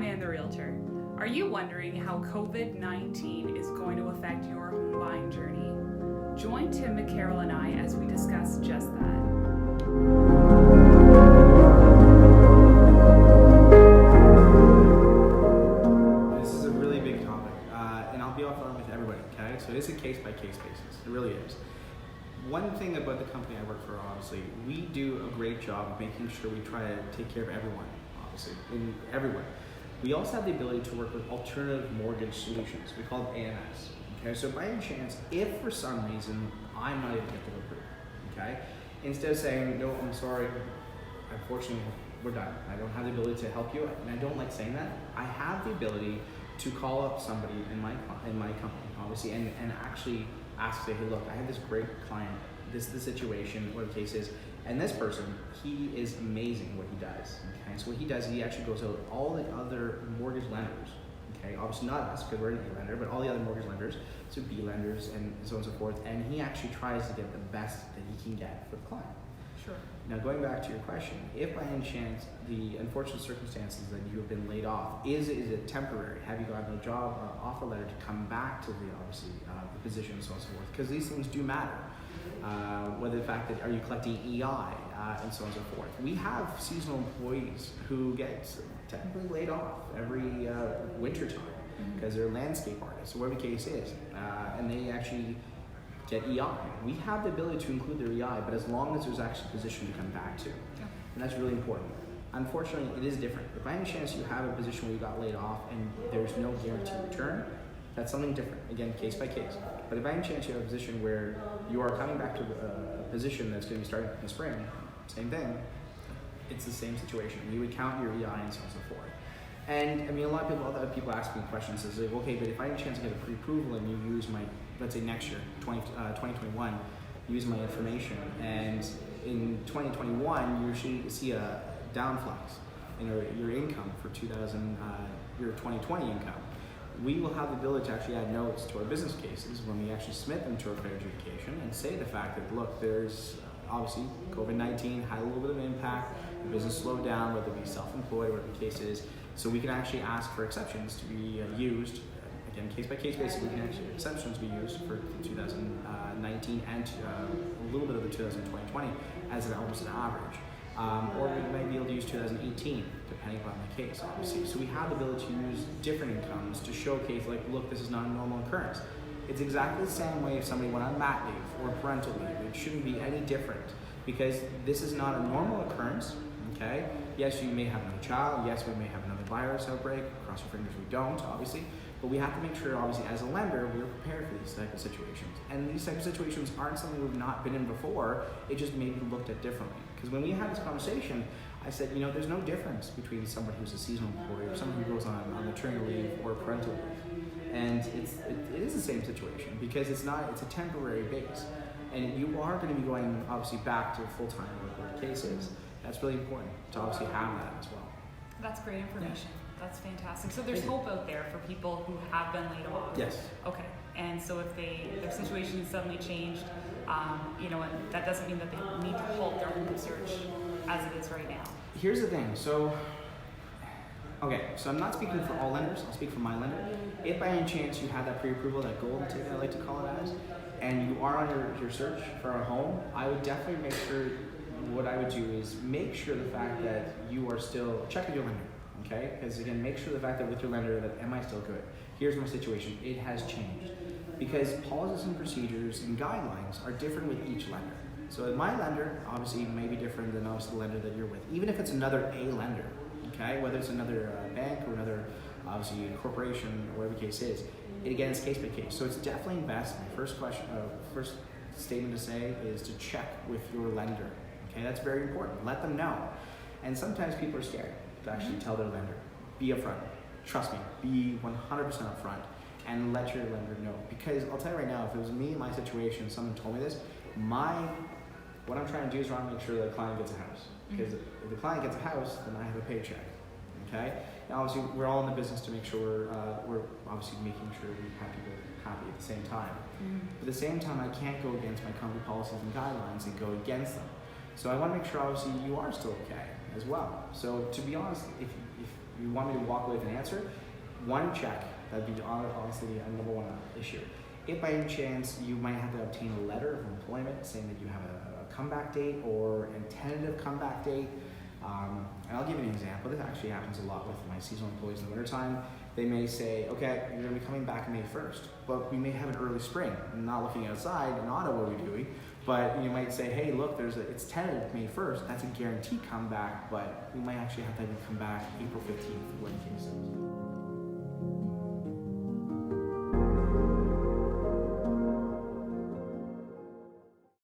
Ann the Realtor. Are you wondering how COVID-19 is going to affect your home buying journey? Join Tim, McCarroll, and I as we discuss just that. This is a really big topic, and I'll be upfront with everybody, okay? So it's a case-by-case basis. It really is. One thing about the company I work for, obviously, we do a great job of making sure we try to take care of everyone, obviously, in everyone. We also have the ability to work with alternative mortgage solutions. We call it AMS. Okay, so by any chance, if for some reason I'm not able to get them approved, okay, instead of saying, no, I'm sorry, unfortunately, we're done. I don't have the ability to help you, and I don't like saying that. I have the ability to call up somebody in my company, obviously, and actually ask, say, hey, look, I have this great client, this is the situation, what the case is, and this person, he is amazing what he does, okay? So what he does, he actually goes out all the other mortgage lenders, okay? Obviously not us, because we're an A lender, but all the other mortgage lenders, so B lenders, and so on and so forth, and he actually tries to get the best that he can get for the client. Sure. Now, going back to your question, if by any chance the unfortunate circumstances that you have been laid off, is it temporary? Have you gotten a job offer letter to come back to the the position and so on and so forth? Because these things do matter. Whether the fact that are you collecting EI and so on and so forth. We have seasonal employees who get technically laid off every winter time because they're landscape artists, or whatever the case is, and they actually get EI. We have the ability to include their EI, but as long as there's actually a position to come back to. And that's really important. Unfortunately, it is different. If by any chance you have a position where you got laid off and there's no guaranteed return, that's something different. Again, case by case. But if by any chance you have a position where you are coming back to a position that's going to be starting in the spring, same thing, it's the same situation. You would count your EI and so on and so forth. And I mean, a lot of other people ask me questions, is like, okay, but if I have a chance to get a pre-approval and you use my, let's say next year, 2021, use my information, and in 2021, you usually see a downflux in your income for your 2020 income. We will have the ability to actually add notes to our business cases when we actually submit them to our credit adjudication and say the fact that, look, there's obviously COVID-19 had a little bit of an impact, the business slowed down, whether it be self-employed, whatever the case is. So we can actually ask for exceptions to be used, again, case by case basis, we can actually exceptions be used for 2019 and a little bit of the 2020 as almost an average. Or we might be able to use 2018, depending upon the case, obviously. So we have the ability to use different incomes to showcase, like, look, this is not a normal occurrence. It's exactly the same way if somebody went on mat leave or parental leave. It shouldn't be any different because this is not a normal occurrence, okay? Yes, you may have another child. Yes, we may have another virus outbreak. Cross your fingers, we don't, obviously. But we have to make sure, obviously, as a lender, we're prepared for these type of situations. And these type of situations aren't something we've not been in before. It just may be looked at differently. Because when we had this conversation, I said, you know, there's no difference between someone who's a seasonal employee or someone who goes on maternity leave or parental leave. And it is the same situation because it's a temporary base. And you are going to be going, obviously, back to full-time work cases. That's really important to obviously have that as well. That's great information. That's fantastic. So there's hope out there for people who have been laid off. Yes. Okay. And so if their situation suddenly changed, and that doesn't mean that they need to halt their home search as it is right now. Here's the thing. So I'm not speaking for all lenders. I'll speak for my lender. If by any chance you have that pre-approval, that golden ticket I like to call it as, and you are on your search for a home, I would definitely make sure. What I would do is make sure the fact that you are still check with your lender. Okay, because again, make sure the fact that with your lender that am I still good? Here's my situation. It has changed because policies and procedures and guidelines are different with each lender. So my lender obviously may be different than obviously the lender that you're with, even if it's another A lender. Okay, whether it's another bank or another obviously corporation or whatever the case is. Again, it's case by case. So it's definitely best. My first statement to say is to check with your lender. Okay, that's very important. Let them know. And sometimes people are scared to actually tell their lender. Be upfront. Trust me, be 100% upfront and let your lender know. Because I'll tell you right now, if it was me in my situation, someone told me this, what I'm trying to do is trying to make sure that the client gets a house. Because if the client gets a house, then I have a paycheck. Okay? Now obviously we're all in the business to make sure we're obviously making sure we have people happy at the same time. But at the same time, I can't go against my company policies and guidelines and go against them. So I want to make sure obviously you are still okay as well. So to be honest, if you want me to walk away with an answer, one check. That'd be honestly a number one issue. If by any chance you might have to obtain a letter of employment saying that you have a comeback date or a tentative comeback date, and I'll give you an example. This actually happens a lot with my seasonal employees in the wintertime. They may say, okay, you're going to be coming back May 1st, but we may have an early spring. I'm not looking outside in Ottawa, what are we doing? But you might say, hey, look, it's tentative May 1st. That's a guaranteed comeback, but we might actually have to have you come back April 15th, what the case is.